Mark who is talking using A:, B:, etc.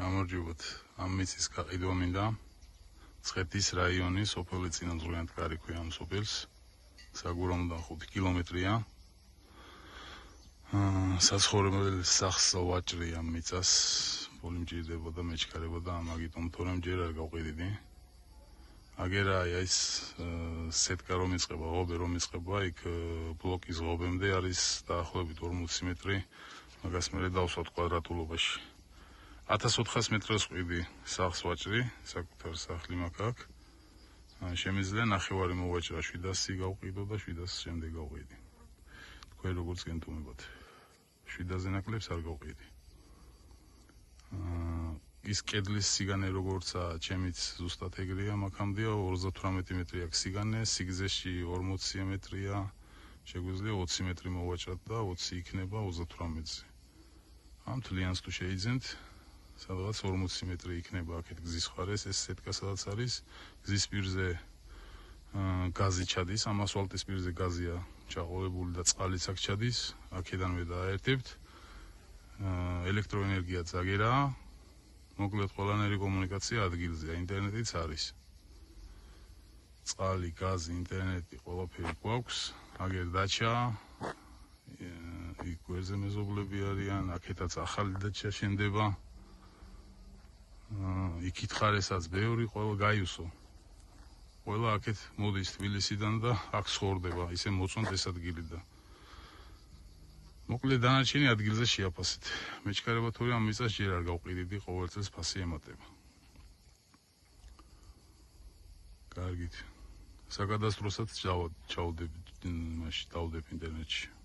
A: გამარჯობათ. ამ მიწის გაყიდვა მინდა. ცხეთის რაიონი, სოფელი წინამძღვრიანთკარი ქვია ამ სოფელს. საგურამოდან 5 კილომეტრია. საცხოვრებელ სახლს ვაჭრი ამ მიწას. ფული მჭირდებოდა, მეჩქარებოდა, ამიტომ თორემ ჯერ არ გავყიდიდი. აგერა ეს სეტკა რომ იწყება, ღობე რომ იწყება, იქ ბლოკის ღობემდე არის დაახლოებით 40 მეტრი. მაგას მე დავსვათ კვადრატულობაში. 1400 მეტრს ვყიდი სახლს ვაჭრი, საკუთარ სახლი მაქვს აქ. შემიძლია ნახევარი მოვაჭრა 700 გავყიდო და 700 შემდეგ გავყიდი. თქვენ როგორც გენთუმებათ. 700-ზე ნაკლებს არ გავყიდი. ის კედლის სიგანე როგორცა ჩემიც ზუსტად ეგრეა, მაგამდეა 38 მეტრი აქვს სიგანე, სიგზეში 40 მეტრია. შეგვიძლია 20 მეტრი მოვაჭრათ და 20 იქნება 38-ზე. ამ თლიანს თუ შეიძენთ, სადღაც 40 მეტრი იქნება აქეთ გზის მხარეს, ეს სეტკა სადაც არის, გზის პირზე გაზი ჩადის, ამ ასფალტის პირზე გაზია ჩაყოლებული და წყალიც აქ ჩადის, აქედანვე დააერთებთ. ელექტროენერგია ძაგერაა, მოკლედ ყველანაირი კომუნიკაცია ადგილზეა, ინტერნეტიც არის. წყალი, გაზი, ინტერნეტი, ყველაფერი გვაქვს, აგერ დაჩა, იქ გვერდზე მეზობლები არიან, აქეთაც ახალი დაჩა შენდება. იქით ხარესაც ბევრი, ყველა გაიუსო. ყველა აქეთ მოდის თბილისიდან და აქ ცხოვრდება, ისე მოწონთ ეს ადგილი და მოკლედ დანარჩენი ადგილზე შეაფასეთ. მეჩქარება თორე ამ მიწას ჯერ არ გავყიდიდი, ყოველ წელს ფასი ემატება. კარგით. საკადასტროსაც ჩავდებ ინტერნეტში.